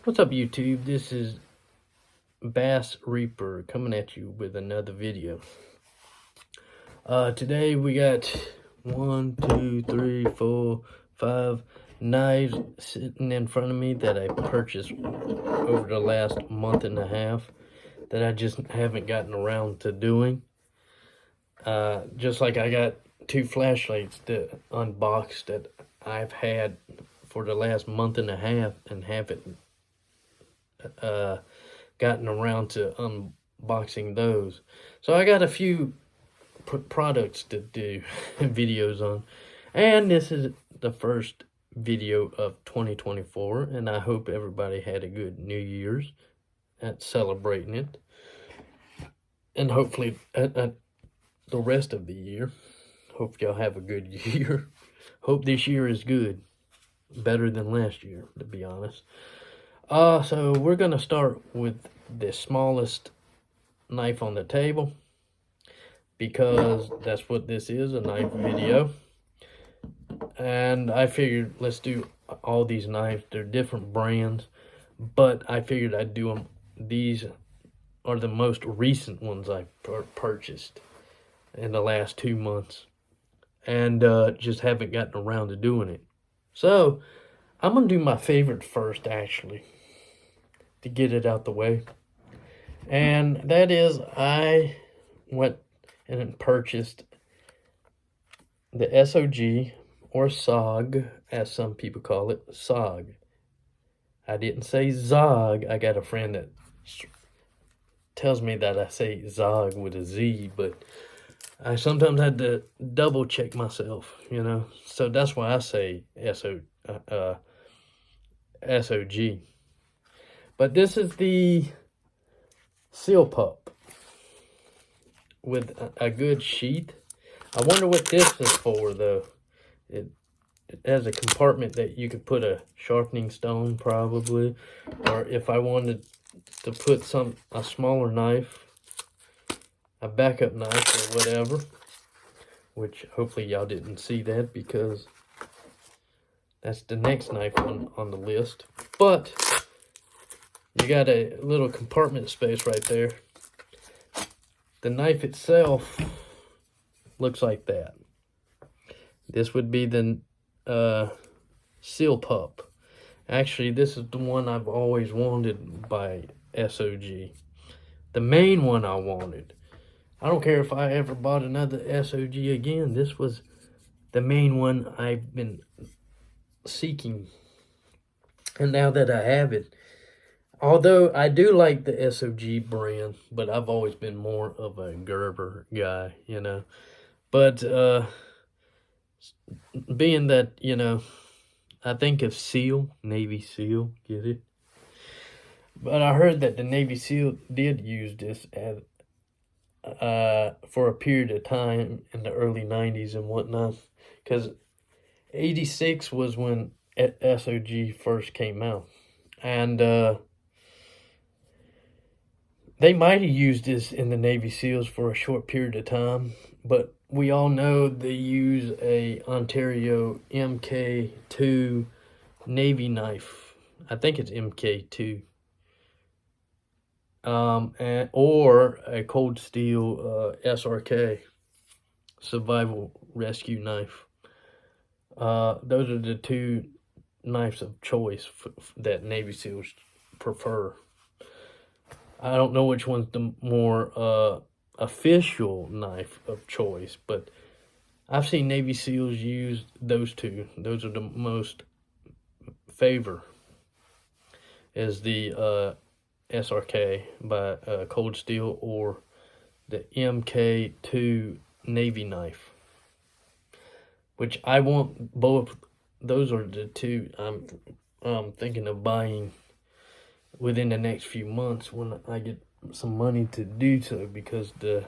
What's up, YouTube? This is Bass Reaper coming at you with another video. Today we got 1, 2, 3, 4, 5 knives sitting in front of me that I purchased over the last month and a half that I just haven't gotten around to doing. Just like I got 2 flashlights that unboxed that I've had for the last month and a half and haven't gotten around to unboxing those. So I got a few products to do videos on, and this is the first video of 2024, and I hope everybody had a good New Year's at celebrating it, and hopefully the rest of the year. Hope y'all have a good year. Hope this year is good, better than last year, to be honest. So we're gonna start with the smallest knife on the table, because that's what this is, a knife video. And I figured let's do all these knives. They're different brands, but I figured I'd do them. These are the most recent ones I purchased in the last 2 months, and just haven't gotten around to doing it. So I'm gonna do my favorite first, actually, to get it out the way. And that is, I went and purchased the SOG, or SOG, as some people call it, SOG. I didn't say ZOG. I got a friend that tells me that I say ZOG with a Z, but I sometimes had to double check myself, you know. So that's why I say SOG. But this is the Seal Pup with a good sheath. I wonder what this is for, though. It has a compartment that you could put a sharpening stone, probably, or if I wanted to put a smaller knife, a backup knife or whatever, which hopefully y'all didn't see that because that's the next knife on the list. But you got a little compartment space right there. The knife itself looks like that. This would be the Seal Pup. Actually, this is the one I've always wanted by SOG. The main one I wanted. I don't care if I ever bought another SOG again. This was the main one I've been seeking. And now that I have it, although I do like the SOG brand, but I've always been more of a Gerber guy, you know. But being that, you know, I think of SEAL, Navy SEAL, get it? But I heard that the Navy SEAL did use this as for a period of time in the early 90s and whatnot, because 86 was when SOG first came out, and they might have used this in the Navy SEALs for a short period of time, but we all know they use a Ontario MK2 Navy knife. I think it's MK2. Or a Cold Steel SRK survival rescue knife. Those are the two knives of choice that Navy SEALs prefer. I don't know which one's the more official knife of choice, but I've seen Navy SEALs use those two. Those are the most favor, is the SRK by Cold Steel, or the MK2 Navy knife, which I want both. Those are the two I'm thinking of buying within the next few months when I get some money to do so, because the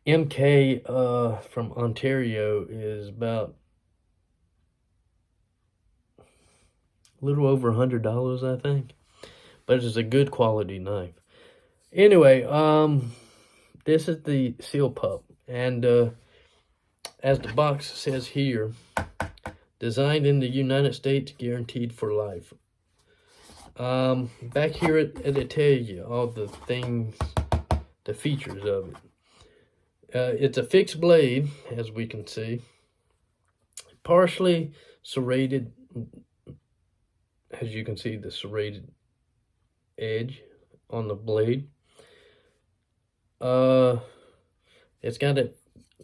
MK from Ontario is about a little over $100, I think. But it's a good quality knife. Anyway, this is the Seal Pup, and as the box says here, designed in the United States, guaranteed for life. Back here it tell you all the things, the features of it. It's a fixed blade, as we can see, partially serrated, as you can see the serrated edge on the blade. It's got a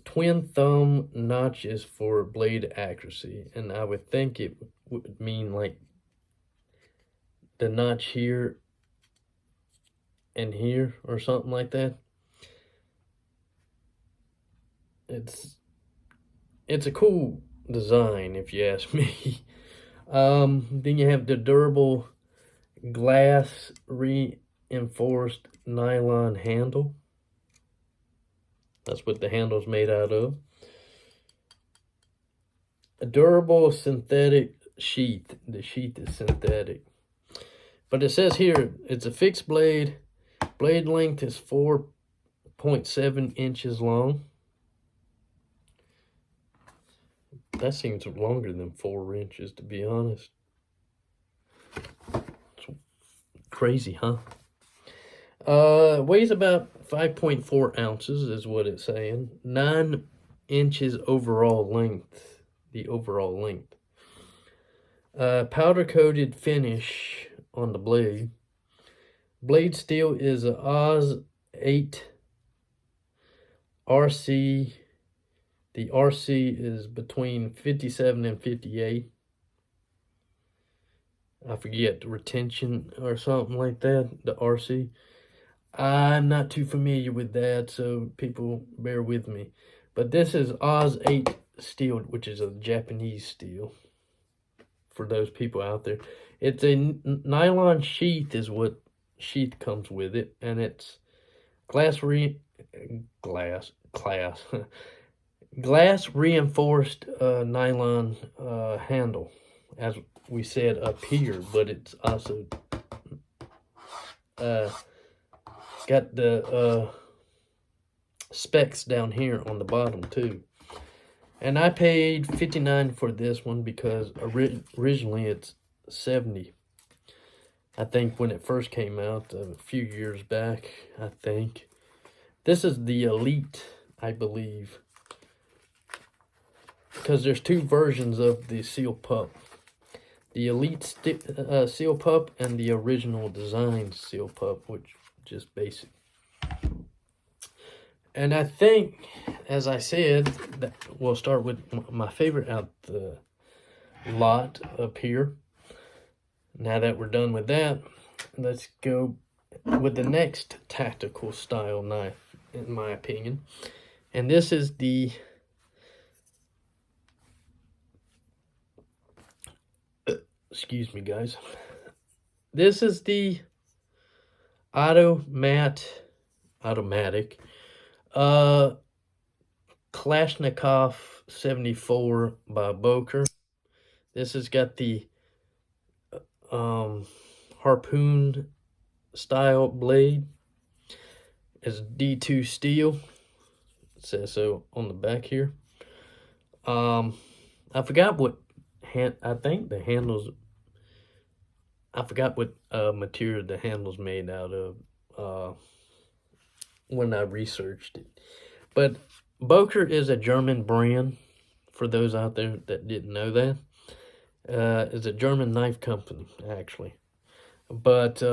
twin thumb notches for blade accuracy, and I would think it would mean like the notch here and here or something like that. It's a cool design, if you ask me. Then you have the durable glass reinforced nylon handle. That's what the handle's made out of. A durable synthetic sheath. The sheath is synthetic. But it says here, it's a fixed blade. Blade length is 4.7 inches long. That seems longer than 4 inches, to be honest. It's crazy, huh? Weighs about 5.4 ounces is what it's saying. 9 inches overall length. The overall length. Powder coated finish on the blade. Blade steel is a Oz 8 RC. The RC is between 57 and 58. I forget, retention or something like that, the RC. I'm not too familiar with that, so people bear with me. But this is Oz 8 steel, which is a Japanese steel, for those people out there. It's a nylon sheath is what sheath comes with it, and it's glass reinforced nylon handle, as we said up here, but it's also got the specs down here on the bottom too. And I paid $59 for this one because originally it's $70. I think when it first came out a few years back, I think. This is the Elite, I believe, because there's two versions of the Seal Pup. The Elite Seal Pup and the original design Seal Pup, which just basic. And I think, as I said, that we'll start with my favorite out the lot up here. Now that we're done with that, let's go with the next tactical style knife, in my opinion. And this is the excuse me, guys. This is the automatic Kalashnikov 74 by Boker. This has got the harpoon style blade. It's D2 steel. It says so on the back here. I forgot what I think the handles. I forgot what material the handle's made out of when I researched it. But Boker is a German brand, for those out there that didn't know that. It's a German knife company, actually. But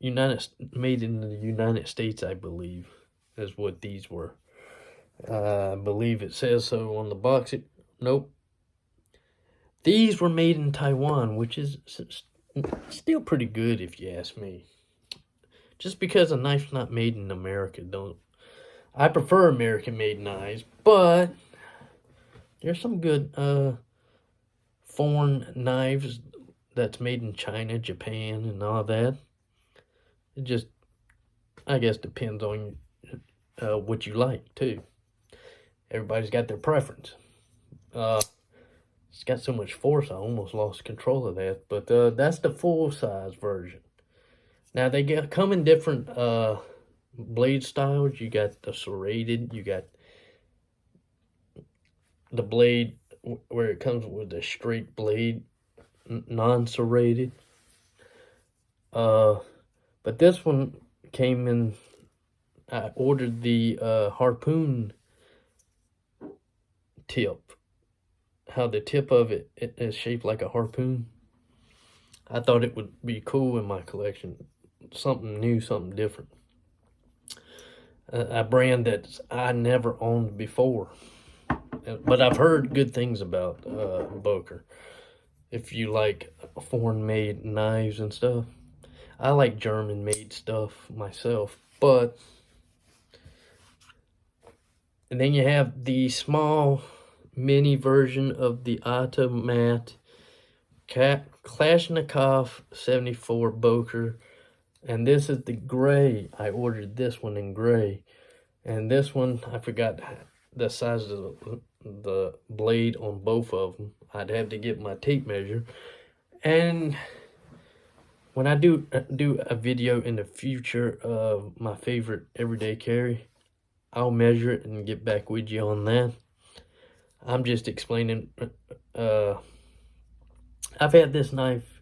made in the United States, I believe, is what these were. I believe it says so on the box. Nope. These were made in Taiwan, which is still pretty good if you ask me. Just because a knife's not made in America, I prefer American-made knives, but there's some good foreign knives that's made in China, Japan, and all that. It just, I guess, depends on what you like, too. Everybody's got their preference. It's got so much force, I almost lost control of that. But that's the full-size version. Now, they come in different blade styles. You got the serrated. You got the blade where it comes with a straight blade, non-serrated. But this one came in, I ordered the harpoon tip. How the tip of it is shaped like a harpoon. I thought it would be cool in my collection. Something new, something different. A brand that I never owned before. But I've heard good things about Boker. If you like foreign-made knives and stuff. I like German-made stuff myself. But, and then you have the small mini version of the Automat Kalashnikov 74 Boker. And this is the gray. I ordered this one in gray. And this one, I forgot the size of the blade on both of them. I'd have to get my tape measure. And when I do a video in the future of my favorite everyday carry, I'll measure it and get back with you on that. I'm just explaining. I've had this knife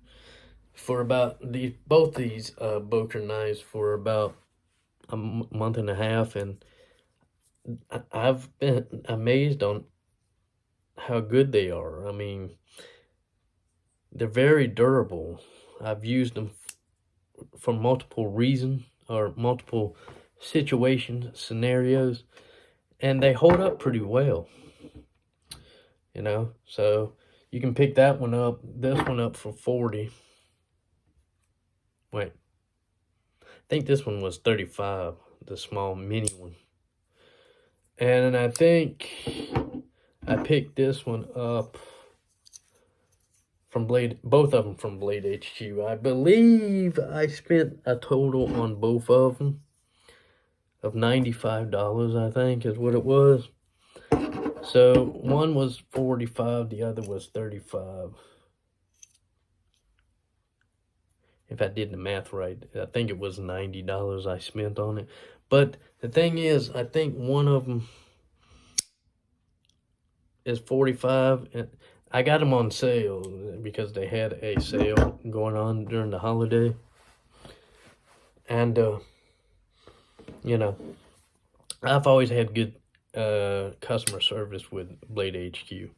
for about both these Boker knives for about a month and a half, and I've been amazed on how good they are. I mean, they're very durable. I've used them for multiple reasons or multiple situations, scenarios, and they hold up pretty well. You know, so you can pick that one up, this one up for 40. Wait, I think this one was 35, the small mini one. And I think I picked this one up from Blade, both of them from Blade HQ. I believe I spent a total on both of them of $95, I think is what it was. So one was 45, the other was 35. If I did the math right, I think it was $90 I spent on it. But the thing is, I think one of them is 45, and I got them on sale because they had a sale going on during the holiday. And, you know, I've always had good customer service with Blade HQ.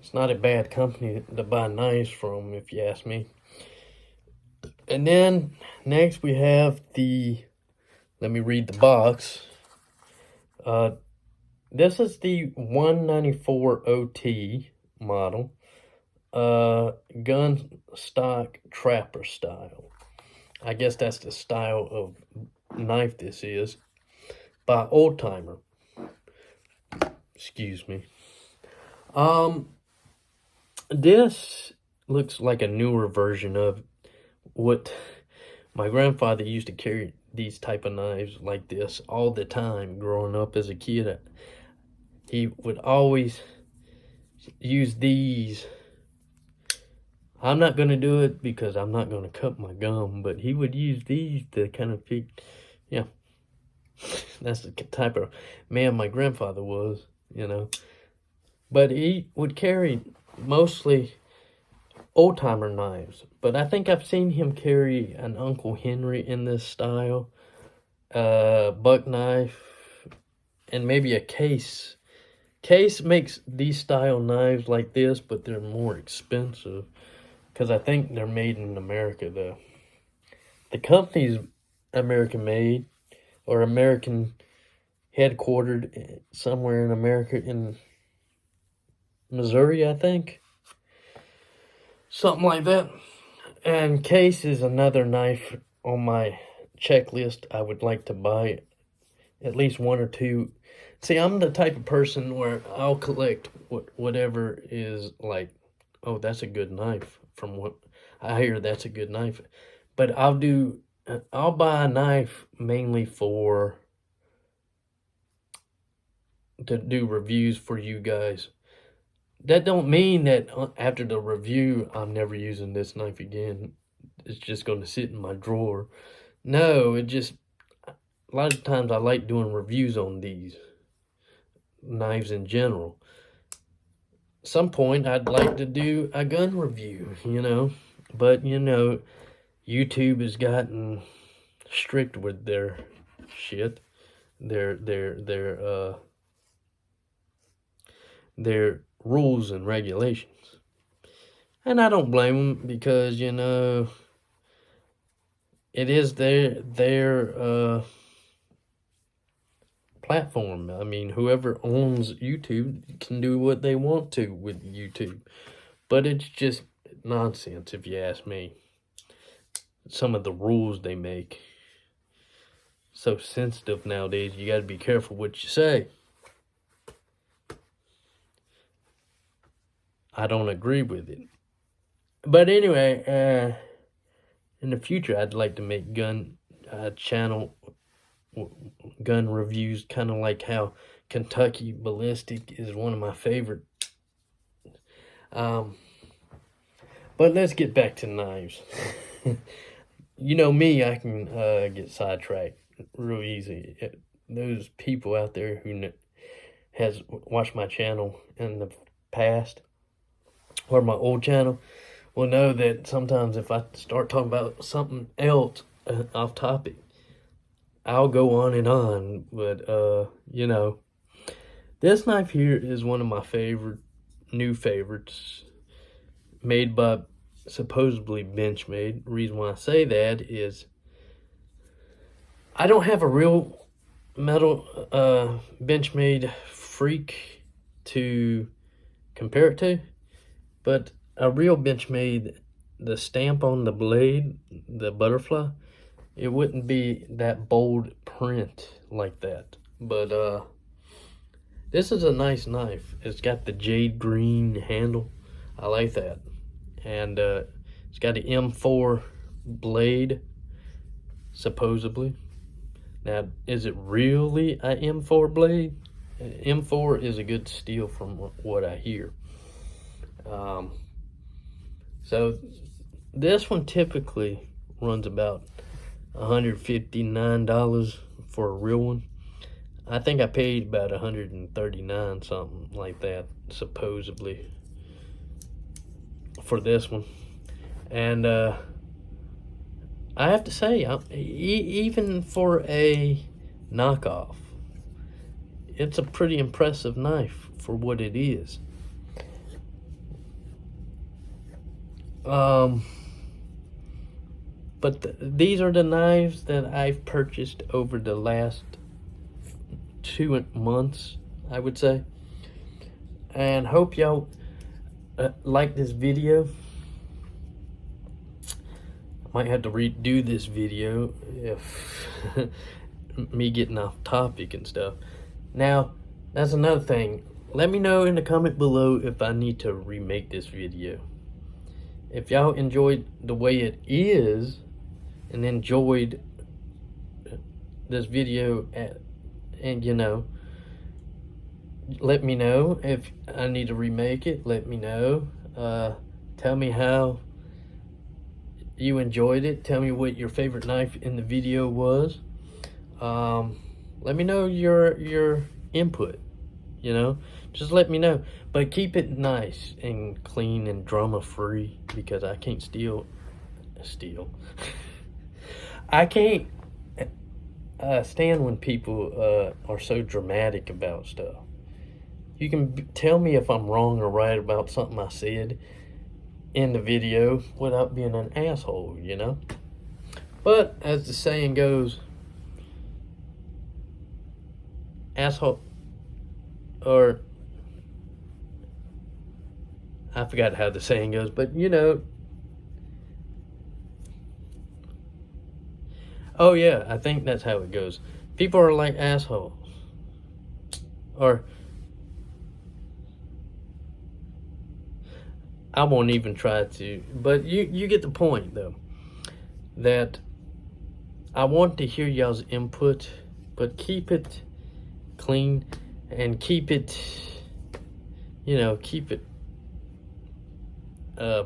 It's not a bad company to buy knives from, if you ask me. And then next we have the, let me read the box. This is the 194 OT model, gun stock trapper style. I guess that's the style of knife this is, by Old Timer. Excuse me. This looks like a newer version of what my grandfather used to carry, these type of knives like this all the time growing up as a kid. He would always use these. I'm not going to do it because I'm not going to cut my gum, but he would use these to kind of pick, yeah. That's the type of man my grandfather was, you know. But he would carry mostly old-timer knives. But I think I've seen him carry an Uncle Henry in this style, buck knife, and maybe a Case. Case makes these style knives like this, but they're more expensive because I think they're made in America. The company's American made or American headquartered somewhere in America, in Missouri, I think. Something like that. And Case is another knife on my checklist. I would like to buy at least one or two. See, I'm the type of person where I'll collect whatever is like, oh, that's a good knife. From what I hear, that's a good knife. But I'll buy a knife mainly to do reviews for you guys. That don't mean that after the review, I'm never using this knife again. It's just going to sit in my drawer. No, a lot of times I like doing reviews on these knives in general. Some point I'd like to do a gun review, you know. But, you know, YouTube has gotten strict with their shit, their rules and regulations. And I don't blame them, because, you know, it is their platform. I mean, whoever owns YouTube can do what they want to with YouTube. But it's just nonsense, if you ask me. Some of the rules they make. So sensitive nowadays, you got to be careful what you say. I don't agree with it. But anyway, in the future, I'd like to make gun channel gun reviews, kind of like how Kentucky Ballistic is one of my favorite. But let's get back to knives. You know me, I can get sidetracked real easy. Those people out there who has watched my channel in the past, or my old channel, will know that sometimes if I start talking about something else off topic, I'll go on and on. But you know, this knife here is one of my new favorites, made by supposedly Benchmade. The reason why I say that is I don't have a real metal Benchmade freak to compare it to, but a real Benchmade, the stamp on the blade, the butterfly, it wouldn't be that bold print like that. But this is a nice knife. It's got the jade green handle. I like that. And it's got an M4 blade, supposedly. Now, is it really a M4 blade? M4 is a good steel from what I hear. So this one typically runs about $159 for a real one. I think I paid about $139, something like that, supposedly, for this one. And I have to say, even for a knockoff, it's a pretty impressive knife for what it is. But these are the knives that I've purchased over the last 2 months, I would say. And hope y'all like this video. I might have to redo this video if me getting off topic and stuff. Now, that's another thing. Let me know in the comment below if I need to remake this video. If y'all enjoyed the way it is and enjoyed this video, and you know, let me know. If I need to remake it, let me know. Tell me how you enjoyed it. Tell me what your favorite knife in the video was. Let me know your input, you know. Just let me know. But keep it nice and clean and drama free, because I can't steal. I can't stand when people are so dramatic about stuff. You can tell me if I'm wrong or right about something I said in the video without being an asshole, you know. But as the saying goes, asshole, or I forgot how the saying goes, but you know. Oh yeah, I think that's how it goes. People are like assholes. Or I won't even try to, but you get the point though. That I want to hear y'all's input, but keep it clean and keep it, you know, keep it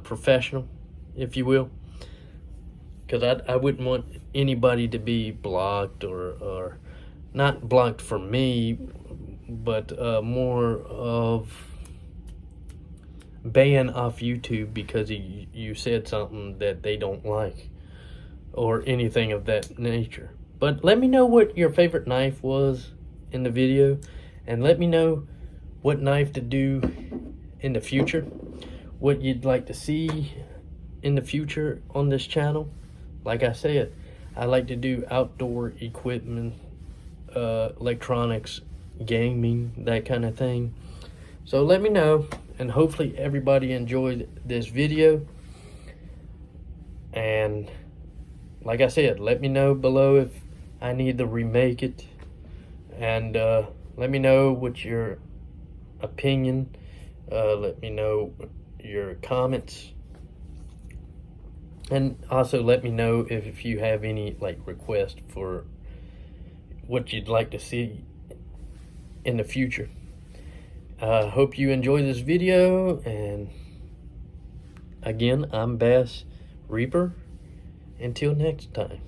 professional, if you will. Because I wouldn't want anybody to be blocked, or not blocked from me, but more of banned off YouTube because you said something that they don't like. or anything of that nature. But let me know what your favorite knife was in the video, and let me know what knife to do in the future, what you'd like to see in the future on this channel. Like I said, I like to do outdoor equipment, electronics, gaming, that kind of thing. So let me know, and hopefully everybody enjoyed this video. And like I said, let me know below if I need to remake it, and let me know what your opinion, let me know your comments, and also let me know if you have any like requests for what you'd like to see in the future. Hope you enjoy this video, and again, I'm Bass Reaper. Until next time.